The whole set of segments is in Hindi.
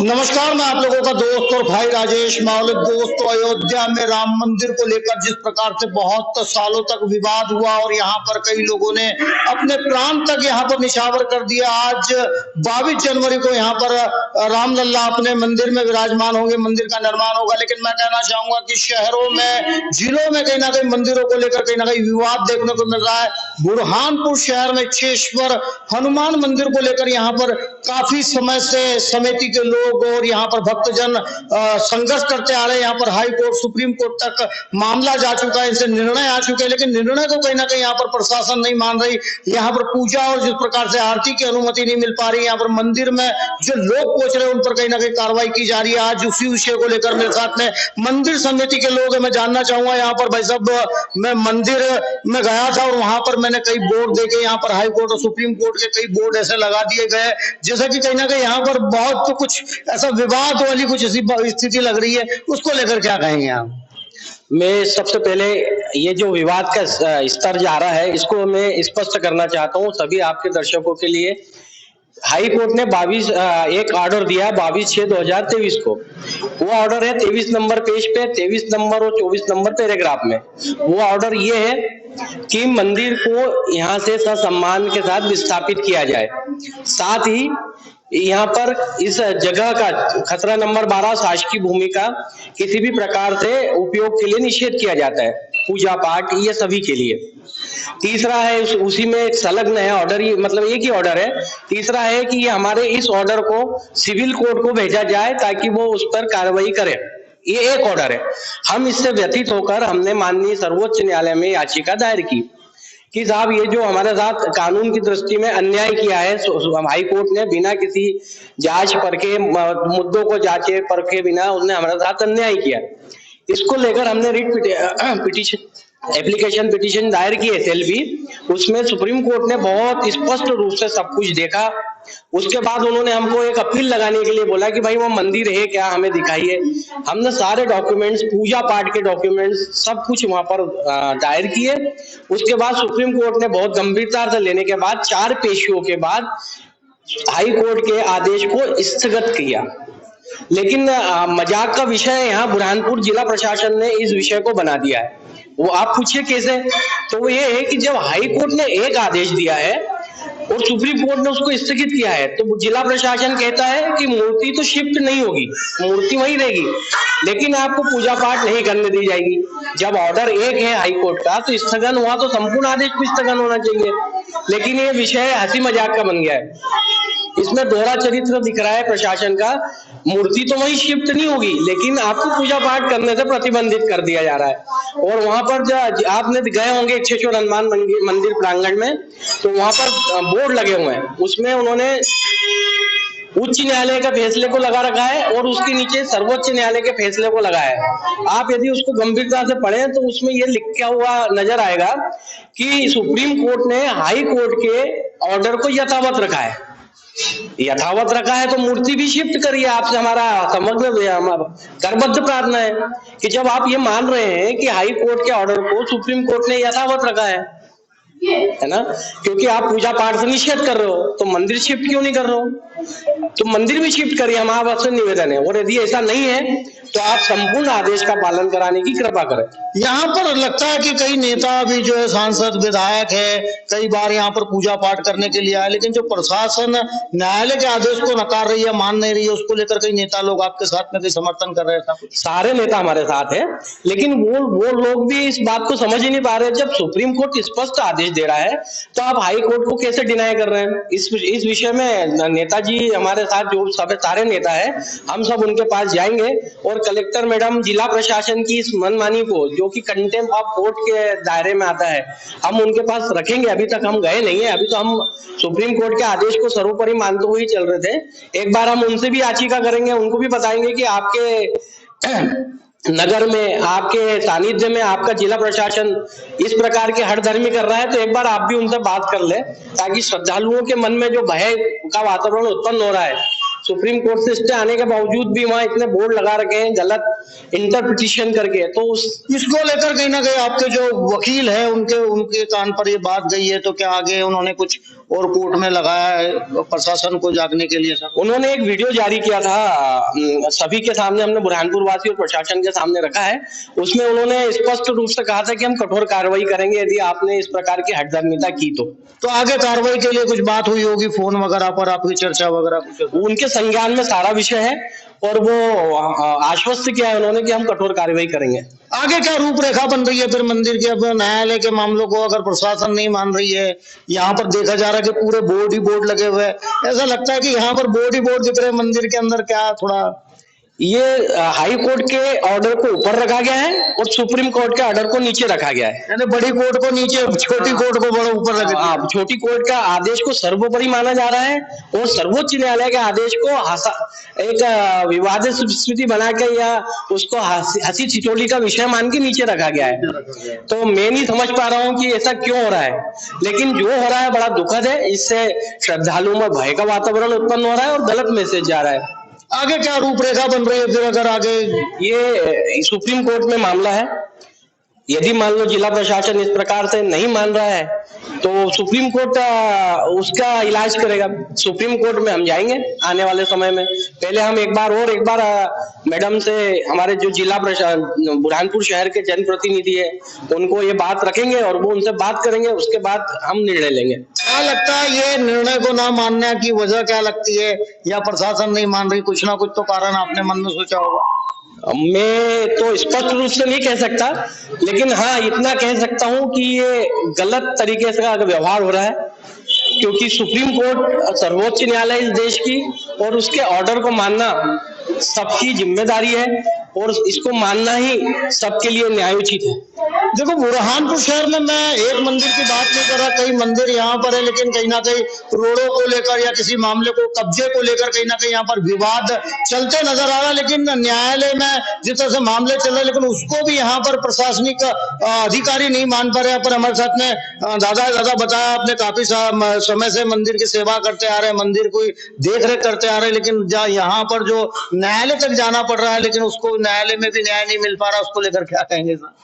नमस्कार, मैं आप लोगों का दोस्त और भाई राजेश मौलिक। दोस्तों, अयोध्या में राम मंदिर को लेकर जिस प्रकार से बहुत सालों तक विवाद हुआ और यहाँ पर कई लोगों ने अपने प्राण तक यहाँ पर निछावर कर दिया। आज 22 जनवरी को यहाँ पर रामलल्ला अपने मंदिर में विराजमान होंगे, मंदिर का निर्माण होगा। लेकिन मैं कहना चाहूंगा कि शहरों में, जिलों में कहीं ना कहीं मंदिरों को लेकर कहीं ना कहीं विवाद देखने को मिल रहा है। बुरहानपुर शहर में छेश्वर हनुमान मंदिर को लेकर यहाँ पर काफी समय से समिति के लोग और यहाँ पर भक्तजन संघर्ष करते आ रहे हैं। यहाँ पर हाई कोर्ट, सुप्रीम कोर्ट तक मामला जा चुका है, इनसे निर्णय आ चुके हैं, लेकिन निर्णय को कहीं ना कहीं यहाँ पर प्रशासन नहीं मान रही। यहाँ पर पूजा और जिस प्रकार से आरती की अनुमति नहीं मिल पा रही, यहाँ पर मंदिर में जो लोग पहुंच रहे हैं उन पर कहीं ना कहीं कार्रवाई की जा रही है। आज उसी विषय को लेकर मेरे साथ में मंदिर समिति के लोग हैं। मैं जानना चाहूंगा यहाँ पर, भाई साहब, मैं मंदिर में गया था और वहां पर मैंने कई बोर्ड देखे, यहाँ पर हाई कोर्ट और सुप्रीम कोर्ट के कई बोर्ड ऐसे लगा दिए गए जैसे कि कहीं ना कहीं यहाँ पर बहुत कुछ ऐसा विवाद वाली कुछ ऐसी स्थिति लग रही है। उसको लेकर क्या कहेंगे आप? मैं सबसे पहले ये जो विवाद का स्तर जा रहा है इसको मैं स्पष्ट करना चाहता हूँ सभी आपके दर्शकों के लिए। हाई कोर्ट ने एक ऑर्डर दिया 22/6/2023 को। वो ऑर्डर है 23 नंबर पेज पे, 23 नंबर और 24 नंबर पैराग्राफ में। वो ऑर्डर ये है कि मंदिर को यहाँ से ससम्मान के साथ विस्थापित किया जाए। साथ ही यहाँ पर इस जगह का खतरा नंबर 12 शासकीय भूमि का किसी भी प्रकार से उपयोग के लिए निषेध किया जाता है, पूजा पाठ ये सभी के लिए। तीसरा है, उसी में एक संलग्न है ऑर्डर, मतलब एक ही ऑर्डर है। तीसरा है कि ये हमारे इस ऑर्डर को सिविल कोर्ट को भेजा जाए ताकि वो उस पर कार्रवाई करे। ये एक ऑर्डर है। हम इससे व्यतीत होकर हमने माननीय सर्वोच्च न्यायालय में याचिका दायर की कि साहब ये जो हमारे साथ कानून की दृष्टि में अन्याय किया है, हाई कोर्ट ने बिना किसी जांच परखे, मुद्दों को जांचे परखे बिना उसने हमारे साथ अन्याय किया। इसको लेकर हमने रिट पिटीशन दायर की है SLB। उसमें सुप्रीम कोर्ट ने बहुत स्पष्ट रूप से सब कुछ देखा। उसके बाद उन्होंने हमको एक अपील लगाने के लिए बोला कि भाई वो मंदिर है क्या, हमें दिखाइए। हमने सारे डॉक्यूमेंट्स, पूजा पाठ के डॉक्यूमेंट्स सब कुछ वहां पर दायर किए। उसके बाद सुप्रीम कोर्ट ने बहुत गंभीरता से लेने के बाद 4 पेशियों के बाद हाई कोर्ट के आदेश को स्थगित किया। लेकिन मजाक का विषय यहाँ बुरहानपुर जिला प्रशासन ने इस विषय को बना दिया है। वो आप पूछिए कैसे, तो वो ये है कि जब हाई कोर्ट ने एक आदेश दिया है और सुप्रीम कोर्ट ने उसको स्थगित किया है, तो जिला प्रशासन कहता है कि मूर्ति तो शिफ्ट नहीं होगी, मूर्ति वहीं रहेगी, लेकिन आपको पूजा पाठ नहीं करने दी जाएगी। जब ऑर्डर एक है हाई कोर्ट का तो स्थगन हुआ तो संपूर्ण आदेश भी स्थगन होना चाहिए। लेकिन ये विषय हंसी मजाक का बन गया है। इसमें दोहरा चरित्र दिख रहा है प्रशासन का। मूर्ति तो वही शिफ्ट नहीं होगी, लेकिन आपको पूजा पाठ करने से प्रतिबंधित कर दिया जा रहा है। और वहां पर जो आपने गए होंगे छेश्वर हनुमान मंदिर प्रांगण में, तो वहां पर बोर्ड लगे हुए हैं, उसमें उन्होंने उच्च न्यायालय के फैसले को लगा रखा है और उसके नीचे सर्वोच्च न्यायालय के फैसले को लगाया है। आप यदि उसको गंभीरता से पढ़ें तो उसमें यह लिखा हुआ नजर आएगा कि सुप्रीम कोर्ट ने हाई कोर्ट के ऑर्डर को यथावत रखा है। यथावत रखा है तो मूर्ति भी शिफ्ट करिए। आपसे हमारा समग्र करबद्ध प्रार्थना है कि जब आप ये मान रहे हैं कि हाई कोर्ट के ऑर्डर को सुप्रीम कोर्ट ने यथावत रखा है ना, क्योंकि आप पूजा पाठ से निषेध कर रहे हो, तो मंदिर शिफ्ट क्यों नहीं कर रहे हो? तो मंदिर भी शिफ्ट करिए, हमारा आपसे निवेदन है। और यदि ऐसा नहीं है तो आप संपूर्ण आदेश का पालन कराने की कृपा करें। यहाँ पर लगता है कि कई नेता भी जो है, सांसद, विधायक है, कई बार यहाँ पर पूजा पाठ करने के लिए आए, लेकिन जो प्रशासन न्यायालय के आदेश को नकार रही है, मान नहीं रही है, उसको लेकर कई नेता लोग आपके साथ में समर्थन कर रहे हैं। सारे नेता हमारे साथ है, लेकिन वो लोग भी इस बात को समझ ही नहीं पा रहे। जब सुप्रीम कोर्ट स्पष्ट आदेश दे रहा है तो आप हाई कोर्ट को कैसे डिनाई कर रहे हैं? इस विषय में नेताजी हमारे साथ जो सारे नेता है, हम सब उनके पास जाएंगे और कलेक्टर मैडम, जिला प्रशासन की इस मनमानी को, जो कि कंटेम्प्ट ऑफ कोर्ट के दायरे में आता है, हम उनके पास रखेंगे। अभी तक हम गए नहीं है, अभी तो हम सुप्रीम कोर्ट के आदेश को सर्वोपरि मानते हुए चल रहे थे। एक बार हम उनसे भी याचिका करेंगे, उनको भी बताएंगे कि आपके नगर में, आपके सानिध्य में आपका जिला प्रशासन इस प्रकार के हठधर्मी कर रहा है, तो एक बार आप भी उनसे बात कर ले, ताकि श्रद्धालुओं के मन में जो भय का वातावरण उत्पन्न हो रहा है, सुप्रीम कोर्ट से स्टे आने के बावजूद भी वहां इतने बोर्ड लगा रखे हैं गलत इंटरप्रिटेशन करके, तो इसको लेकर कहीं ना कहीं आपके जो वकील है उनके कान पर ये बात गई है, तो क्या आगे उन्होंने कुछ और कोर्ट में लगाया है प्रशासन को जागने के लिए सर? उन्होंने एक वीडियो जारी किया था, सभी के सामने हमने बुरहानपुर वासी और प्रशासन के सामने रखा है। उसमें उन्होंने स्पष्ट रूप से कहा था कि हम कठोर कार्रवाई करेंगे यदि आपने इस प्रकार की हठधर्मिता की तो आगे कार्रवाई के लिए कुछ बात हुई होगी, फोन वगैरह पर आपकी चर्चा वगैरह कुछ? उनके संज्ञान में सारा विषय है और वो आश्वस्त किया है उन्होंने कि हम कठोर कार्रवाई करेंगे। आगे क्या रूपरेखा बन रही है फिर मंदिर के? अब न्यायालय के मामलों को अगर प्रशासन नहीं मान रही है, यहाँ पर देखा जा रहा है कि पूरे बोर्ड ही बोर्ड लगे हुए हैं, ऐसा लगता है कि यहाँ पर बोर्ड ही बोर्ड दिख रहे हैं मंदिर के अंदर, क्या थोड़ा ये हाई कोर्ट के ऑर्डर को ऊपर रखा गया है और सुप्रीम कोर्ट के ऑर्डर को नीचे रखा गया है। यानी बड़ी कोर्ट को नीचे, छोटी कोर्ट को बड़ा ऊपर रखा गया। छोटी कोर्ट का आदेश को सर्वोपरि माना जा रहा है और सर्वोच्च न्यायालय के आदेश को एक विवादित स्थिति बना के या उसको हंसी ठिठोली का विषय मान के नीचे रखा गया है। तो मैं नहीं समझ पा रहा हूँ कि ऐसा क्यों हो रहा है, लेकिन जो हो रहा है बड़ा दुखद है। इससे श्रद्धालुओं में भय का वातावरण उत्पन्न हो रहा है और गलत मैसेज जा रहा है। आगे क्या रूपरेखा बन रही है फिर अगर आगे? ये सुप्रीम कोर्ट में मामला है। यदि मान लो जिला प्रशासन इस प्रकार से नहीं मान रहा है तो सुप्रीम कोर्ट उसका इलाज करेगा। सुप्रीम कोर्ट में हम जाएंगे आने वाले समय में। पहले हम एक बार मैडम से, हमारे जो जिला प्रशासन बुरहानपुर शहर के जनप्रतिनिधि है, उनको ये बात रखेंगे और वो उनसे बात करेंगे, उसके बाद हम निर्णय लेंगे। क्या लगता है ये निर्णय को ना मानने की वजह क्या लगती है, या प्रशासन नहीं मान रही? कुछ ना कुछ तो कारण आपने मन में सोचा होगा। मैं तो स्पष्ट रूप से नहीं कह सकता, लेकिन हाँ इतना कह सकता हूं कि ये गलत तरीके से व्यवहार हो रहा है, क्योंकि सुप्रीम कोर्ट सर्वोच्च न्यायालय इस देश की और उसके ऑर्डर को मानना सबकी जिम्मेदारी है और इसको मानना ही सबके लिए न्यायोचित है। देखो, बुरहानपुर शहर में मैं एक मंदिर की बात नहीं कर रहा, कई मंदिर यहाँ पर है, लेकिन कहीं ना कहीं रोडों को लेकर या किसी मामले को, कब्जे को लेकर कहीं ना कहीं यहाँ पर विवाद चलते नजर आ रहा है। लेकिन न्यायालय में जिस तरह से मामले चल रहे हैं, लेकिन उसको भी यहाँ पर प्रशासनिक अधिकारी नहीं मान पा रहे हैं। पर हमारे साथ में दादा बताया, आपने काफी समय से मंदिर की सेवा करते आ रहे हैं, मंदिर को देख रेख करते आ रहे हैं, लेकिन यहाँ पर जो न्यायालय तक जाना पड़ रहा है, लेकिन उसको न्यायालय में भी न्याय नहीं मिल पा रहा, उसको लेकर क्या कहेंगे सर?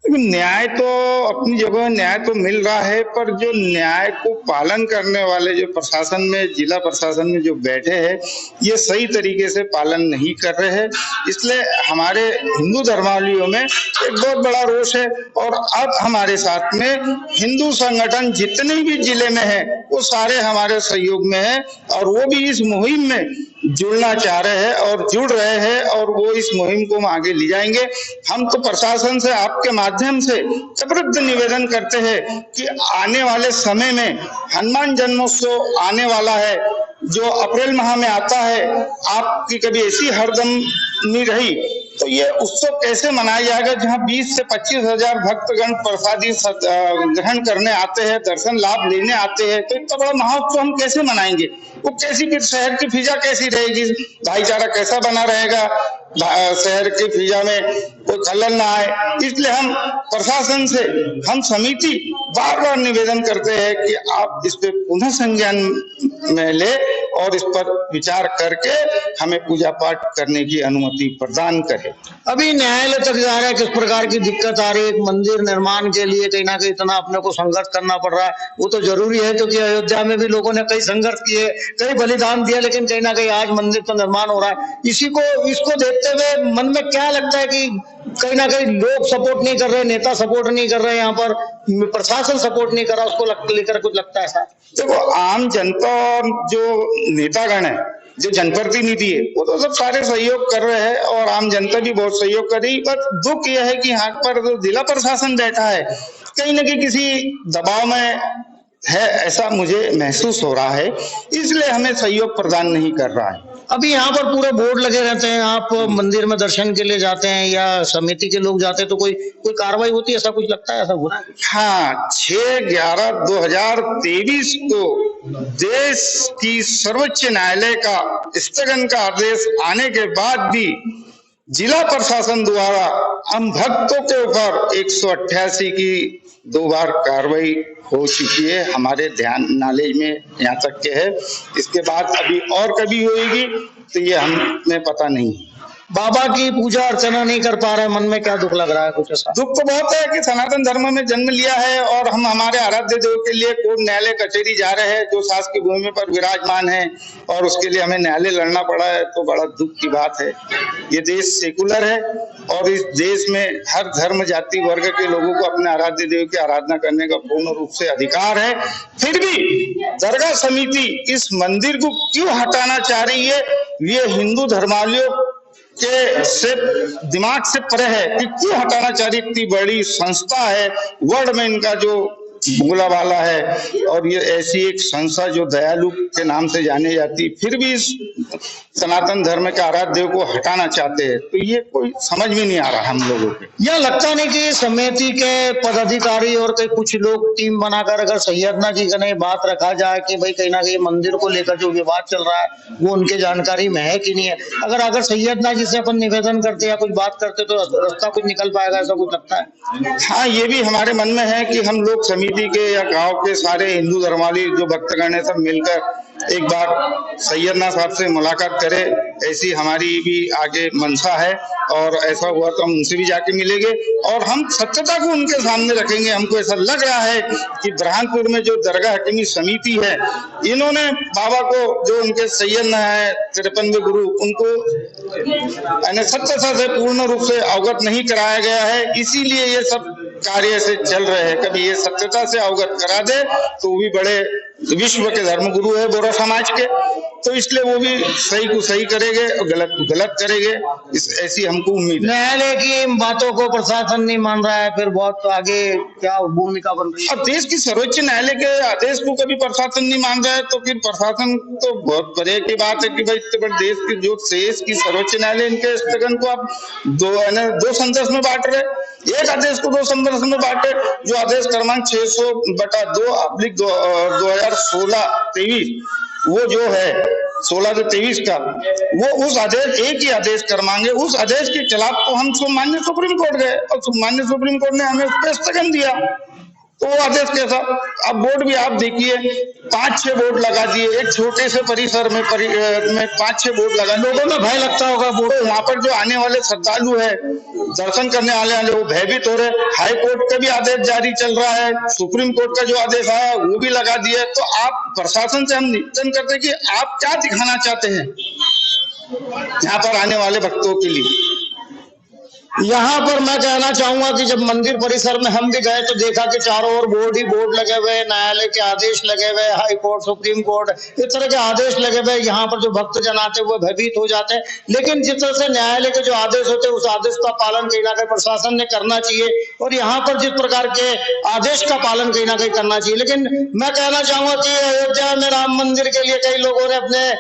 न्याय तो अपनी जगह न्याय तो मिल रहा है, पर जो न्याय को पालन करने वाले जो प्रशासन में, जिला प्रशासन में जो बैठे हैं, ये सही तरीके से पालन नहीं कर रहे हैं। इसलिए हमारे हिंदू धर्मावलंबियों में एक बहुत बड़ा रोष है। और अब हमारे साथ में हिंदू संगठन जितने भी जिले में है वो सारे हमारे सहयोग में है और वो भी इस मुहिम में जुड़ना चाह रहे हैं और जुड़ रहे हैं, और वो इस मुहिम को आगे ले जाएंगे। हम तो प्रशासन से आपके माध्यम से जबरदस्त निवेदन करते हैं कि आने वाले समय में हनुमान जन्मोत्सव आने वाला है, जो अप्रैल माह में आता है। आपकी कभी ऐसी हरदम नहीं रही, तो ये उत्सव कैसे मनाया जाएगा जहां 20 से 25 हजार भक्तगण प्रसादी ग्रहण करने आते हैं, दर्शन लाभ लेने आते हैं, तो इतना बड़ा महोत्सव हम कैसे मनाएंगे? वो कैसी फिर शहर की फिजा कैसी रहेगी, भाईचारा कैसा बना रहेगा, शहर की फिजा में कोई खलल ना आए। इसलिए हम प्रशासन से, हम समिति बार बार निवेदन करते हैं कि आप इस पे पुनः संज्ञान में ले और इस पर विचार करके हमें पूजा पाठ करने की अनुमति प्रदान करें। अभी न्यायालय तक जा रहा है, किस प्रकार की दिक्कत आ रही है? एक मंदिर निर्माण के लिए कहीं ना कहीं इतना अपने को संघर्ष करना पड़ रहा है, वो तो जरूरी है, क्योंकि अयोध्या में भी लोगों ने कई संघर्ष किए, कई बलिदान दिया, लेकिन कहीं ना कहीं आज मंदिर तो निर्माण हो रहा है। इसको देखते हुए मन में क्या लगता है कि कहीं ना कहीं लोग सपोर्ट नहीं कर रहे, नेता सपोर्ट नहीं कर रहे, यहाँ पर प्रशासन सपोर्ट नहीं कर रहा, उसको लेकर कुछ लगता है ऐसा? देखो, आम जनता और जो नेतागण है, जो जनप्रतिनिधि है, वो तो सब सारे सहयोग कर रहे हैं और आम जनता भी बहुत सहयोग कर रही है। पर दुख यह है कि यहाँ पर जो जिला प्रशासन बैठा है, कहीं ना कहीं किसी दबाव में है, ऐसा मुझे महसूस हो रहा है, इसलिए हमें सहयोग प्रदान नहीं कर रहा है। अभी यहाँ पर पूरे बोर्ड लगे रहते हैं, आप मंदिर में दर्शन के लिए जाते हैं या समिति के लोग जाते हैं, तो कोई कार्रवाई होती है, ऐसा कुछ लगता है, ऐसा हो रहा है? हाँ, 6/11/2023 को देश की सर्वोच्च न्यायालय का स्थगन का आदेश आने के बाद भी जिला प्रशासन द्वारा हम भक्तों के ऊपर 188 की 2 बार कार्रवाई हो चुकी है, हमारे ध्यान नॉलेज में यहाँ तक के है। इसके बाद अभी और कभी होगी तो ये हमें पता नहीं। बाबा की पूजा अर्चना नहीं कर पा रहे, मन में क्या दुख लग रहा है कुछ ऐसा? दुख तो बहुत है कि सनातन धर्म में जन्म लिया है और हम हमारे आराध्य देव के लिए कोर्ट न्यायालय कचहरी जा रहे हैं जो शासकीय की भूमि पर विराजमान है और उसके लिए हमें न्यायालय लड़ना पड़ा है, तो बड़ा दुख की बात है। ये देश सेकुलर है और इस देश में हर धर्म जाति वर्ग के लोगों को अपने आराध्य देव की आराधना करने का पूर्ण रूप से अधिकार है। फिर भी दरगाह समिति इस मंदिर को क्यों हटाना चाह रही है, ये हिंदू धर्मावलंबियों के से दिमाग से परे है कि क्यों हटाना चाह रही। इतनी बड़ी संस्था है, वर्ल्ड में इनका जो बोला वाला है और ये ऐसी एक संस्था जो दयालु के नाम से जानी जाती, फिर भी इस सनातन धर्म के आराध्य देव को हटाना चाहते हैं, तो ये कोई समझ में नहीं आ रहा हम लोगों को। यह लगता नहीं कि समिति के पदाधिकारी और कई कुछ लोग टीम बनाकर अगर सैयदना जी का नहीं बात रखा जाए कि भाई कहीं ना कहीं मंदिर को लेकर जो विवाद चल रहा है वो उनके जानकारी में है कि नहीं है, अगर सैयदना जी से अपन निवेदन करते या कुछ बात करते तो रास्ता कुछ निकल पाएगा, ऐसा कुछ लगता है? हाँ, ये भी हमारे मन में है कि हम लोग समिति के या गांव के सारे हिंदू धर्मावलंबी जो भक्तगण है सब मिलकर एक बार सैयदना साहब से मुलाकात करें, ऐसी हमारी भी आगे मंशा है और ऐसा हुआ तो हम उनसे भी जाके मिलेंगे और हम सत्यता को उनके सामने रखेंगे। हमको ऐसा लग रहा है कि बुरहानपुर में जो दरगाह हकीमी समिति है, इन्होंने बाबा को जो उनके सैयदना है 53वें गुरु, उनको सत्यता से पूर्ण रूप से अवगत नहीं कराया गया है, इसीलिए ये सब कार्य से चल रहे हैं। कभी ये सत्यता से अवगत करा दे तो वो भी बड़े विश्व के धर्मगुरु है बोरा समाज के, तो इसलिए वो भी सही को सही करेंगे और गलत को गलत करेंगे, ऐसी हमको उम्मीद है। न्यायालय की बातों को प्रशासन नहीं मान रहा है, फिर बहुत आगे क्या भूमिका बन रही है? अब देश की सर्वोच्च न्यायालय के आदेश को कभी प्रशासन नहीं मान रहा है तो फिर प्रशासन तो बहुत बड़े की बात है कि भाई इतने बड़े देश की जो देश की सर्वोच्च न्यायालय इनके स्थगन को आप दो संदेश में बांट रहे, एक आदेश को दो संदेश में बांटे, जो आदेश क्रमांक 600/2/2016-23 वो जो है 16 से 23 का, वो उस आदेश एक ही आदेश क्रमांक, उस आदेश के खिलाफ तो हम माननीय सुप्रीम कोर्ट गए और माननीय सुप्रीम कोर्ट ने हमें उस पर स्थगन दिया, तो वो आदेश कैसा? अब बोर्ड भी आप देखिए 5-6 बोर्ड लगा दिए, एक छोटे से परिसर में 5-6 बोर्ड लगा, लोगों में भय लगता होगा बोर्ड, तो वहां पर जो आने वाले श्रद्धालु है, दर्शन करने वाले वो भयभीत हो रहे। हाई कोर्ट का भी आदेश जारी चल रहा है, सुप्रीम कोर्ट का जो आदेश आया वो भी लगा दिया, तो आप प्रशासन से हम निवेदन करते हैं कि आप क्या दिखाना चाहते हैं यहाँ पर आने वाले भक्तों के लिए। यहाँ पर मैं कहना चाहूंगा कि जब मंदिर परिसर में हम भी गए तो देखा कि चारों ओर बोर्ड ही बोर्ड लगे हुए, न्यायालय के आदेश लगे हुए, हाई कोर्ट सुप्रीम कोर्ट इस तरह के आदेश लगे हुए। यहाँ पर जो भक्त जन आते हुए भयभीत हो जाते हैं, लेकिन जिस तरह से न्यायालय के जो आदेश होते हैं उस आदेश का पालन कहीं ना कहीं प्रशासन ने करना चाहिए और यहाँ पर जिस प्रकार के आदेश का पालन कहीं ना कहीं करना चाहिए। लेकिन मैं कहना चाहूंगा कि अयोध्या में राम मंदिर के लिए कई लोगों ने अपने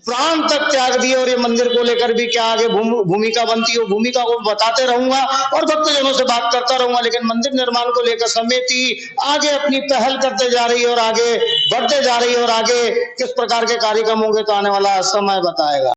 प्राण तक त्याग दिए और ये मंदिर को लेकर भी क्या आगे भूमिका बनती है, भूमिका को बताते रहूंगा और भक्तजनों से बात करता रहूंगा। लेकिन मंदिर निर्माण को लेकर समिति आगे अपनी पहल करते जा रही है और आगे बढ़ते जा रही है और आगे किस प्रकार के कार्यक्रम होंगे तो आने वाला समय बताएगा।